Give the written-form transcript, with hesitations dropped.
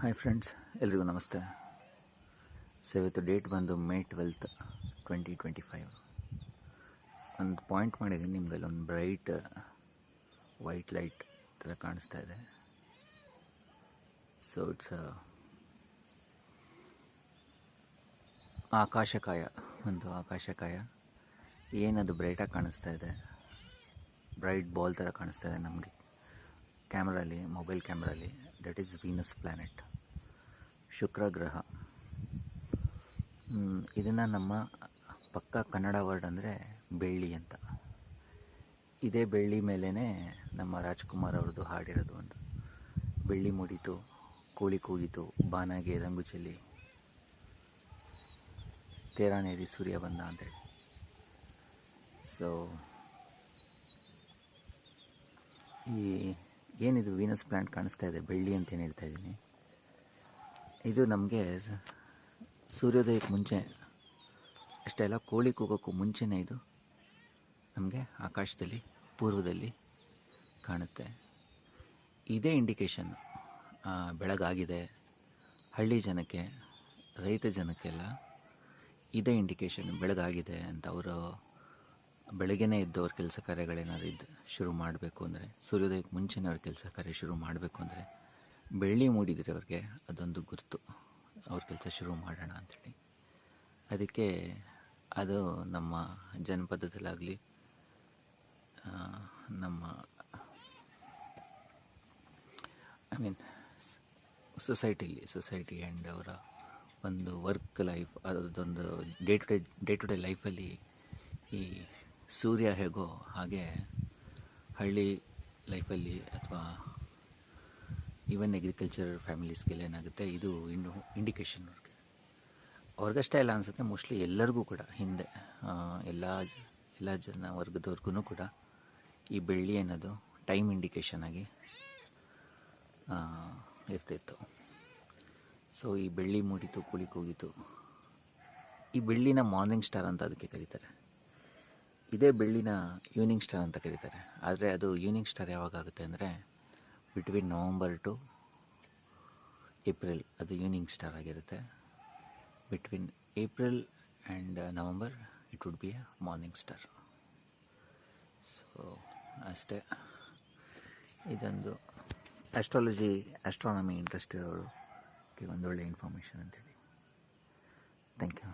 Hi friends, ಎಲ್ರಿಗೂ ನಮಸ್ತೆ. So ಇವತ್ತು ಡೇಟ್ ಬಂದು ಮೇ 12, 2025. ಒಂದು ಪಾಯಿಂಟ್ ಮಾಡಿದ್ದೀನಿ ನಿಮ್ಗಲ್ಲಿ ಒಂದು ಬ್ರೈಟ್ ವೈಟ್ ಲೈಟ್ ಥರ ಕಾಣಿಸ್ತಾ ಇದೆ. ಸೊ ಇಟ್ಸ್ ಆಕಾಶಕಾಯ ಏನದು ಬ್ರೈಟಾಗಿ ಕಾಣಿಸ್ತಾ ಇದೆ, ಬ್ರೈಟ್ ಬಾಲ್ ಥರ ಕಾಣಿಸ್ತಾ ಇದೆ ನಮಗೆ ಕ್ಯಾಮ್ರಲ್ಲಿ, ಮೊಬೈಲ್ ಕ್ಯಾಮ್ರಲ್ಲಿ. ದಟ್ ಈಸ್ ವೀನಸ್ ಪ್ಲ್ಯಾನೆಟ್, ಶುಕ್ರ ಗ್ರಹ. ಇದನ್ನು ನಮ್ಮ ಪಕ್ಕ ಕನ್ನಡ ವರ್ಡ್ ಅಂದರೆ ಬೆಳ್ಳಿ ಅಂತ. ಇದೇ ಬೆಳ್ಳಿ ಮೇಲೇ ನಮ್ಮ ರಾಜ್ಕುಮಾರ್ ಅವ್ರದ್ದು ಹಾಡಿರೋದು ಒಂದು, ಬೆಳ್ಳಿ ಮೂಡಿತು, ಕೋಳಿ ಕೂಗಿತು, ಬಾನಾಗೆ ರಂಗು ಚೆಲ್ಲಿ, ತೇರಾನೇರಿ ಸೂರ್ಯ ಬಂದ ಅಂತೇಳಿ. ಸೊ ಏನಿದು ವೀನಸ್ ಪ್ಲ್ಯಾನೆಟ್ ಕಾಣಿಸ್ತಾ ಇದೆ, ಬೆಳ್ಳಿ ಅಂತ ಏನು ಹೇಳ್ತಾ ಇದ್ದೀನಿ, ಇದು ನಮಗೆ ಸೂರ್ಯೋದಯಕ್ಕೆ ಮುಂಚೆ ಅಷ್ಟೆಲ್ಲ, ಕೋಳಿ ಕೂಗೋಕ್ಕೂ ಮುಂಚೆನೇ ಇದು ನಮಗೆ ಆಕಾಶದಲ್ಲಿ ಪೂರ್ವದಲ್ಲಿ ಕಾಣುತ್ತೆ. ಇದೇ ಇಂಡಿಕೇಶನ್ ಬೆಳಗಾಗಿದೆ. ಹಳ್ಳಿ ಜನಕ್ಕೆ, ರೈತ ಜನಕ್ಕೆಲ್ಲ ಇದೇ ಇಂಡಿಕೇಶನ್ ಬೆಳಗಾಗಿದೆ ಅಂತ. ಅವರು ಬೆಳಗ್ಗೆನೇ ಎದ್ದು ಅವ್ರ ಕೆಲಸ ಕಾರ್ಯಗಳೇನಾದ್ರು ಶುರು ಮಾಡಬೇಕು ಅಂದರೆ, ಸೂರ್ಯೋದಯಕ್ಕೆ ಮುಂಚೆನೇ ಅವ್ರ ಕೆಲಸ ಕಾರ್ಯ ಶುರು ಮಾಡಬೇಕು ಅಂದರೆ ಬೆಳ್ಳಿ ಮೂಡಿದರೆ ಅವ್ರಿಗೆ ಅದೊಂದು ಗುರುತು, ಅವ್ರ ಕೆಲಸ ಶುರು ಮಾಡೋಣ ಅಂಥೇಳಿ. ಅದಕ್ಕೆ ಅದು ನಮ್ಮ ಜನಪದದಲ್ಲಾಗಲಿ, ನಮ್ಮ ಸೊಸೈಟಿ ಆ್ಯಂಡ್ ಅವರ ಒಂದು ವರ್ಕ್ ಲೈಫ್, ಅದೊಂದು ಡೇ ಟು ಡೇ ಲೈಫಲ್ಲಿ ಈ ಸೂರ್ಯ ಹೇಗೋ ಹಾಗೆ ಹಳ್ಳಿ ಲೈಫಲ್ಲಿ ಅಥವಾ ಈವನ್ ಅಗ್ರಿಕಲ್ಚರ್ ಫ್ಯಾಮಿಲೀಸ್ಗೆಲ್ಲ ಏನಾಗುತ್ತೆ, ಇದು ಇಂಡಿಕೇಶನ್ ಅವ್ರಿಗಷ್ಟೇ ಇಲ್ಲ ಅನಿಸುತ್ತೆ, ಮೋಸ್ಟ್ಲಿ ಎಲ್ಲರಿಗೂ ಕೂಡ ಹಿಂದೆ ಎಲ್ಲ ಜನ ವರ್ಗದವ್ರಿಗೂ ಕೂಡ ಈ ಬೆಳ್ಳಿ ಅನ್ನೋದು ಟೈಮ್ ಇಂಡಿಕೇಶನ್ ಆಗಿ ಇರ್ತಿತ್ತು. ಸೊ ಈ ಬೆಳ್ಳಿ ಮೂಡಿತು, ಕೋಳಿ ಕೂಗಿತು, ಈ ಬೆಳ್ಳಿನ ಮಾರ್ನಿಂಗ್ ಸ್ಟಾರ್ ಅಂತ ಅದಕ್ಕೆ ಕರೀತಾರೆ. ಇದೇ ಬೆಳ್ಳಿನ ಈವ್ನಿಂಗ್ ಸ್ಟಾರ್ ಅಂತ ಕರೀತಾರೆ. ಆದರೆ ಅದು ಈವ್ನಿಂಗ್ ಸ್ಟಾರ್ ಯಾವಾಗಾಗುತ್ತೆ ಅಂದರೆ ಬಿಟ್ವೀನ್ ನವಂಬರ್ ಟು ಏಪ್ರಿಲ್ ಅದು ಈವ್ನಿಂಗ್ ಸ್ಟಾರ್ ಆಗಿರುತ್ತೆ. Between April and November it would be a morning star. So ಅಷ್ಟೇ. ಇದೊಂದು ಆಸ್ಟ್ರಾನಮಿ ಇಂಟ್ರೆಸ್ಟ್ ಇರೋರಿಗೆ ಒಂದೊಳ್ಳೆ ಇನ್ಫಾರ್ಮೇಷನ್ ಅಂತೇಳಿ. Thank you.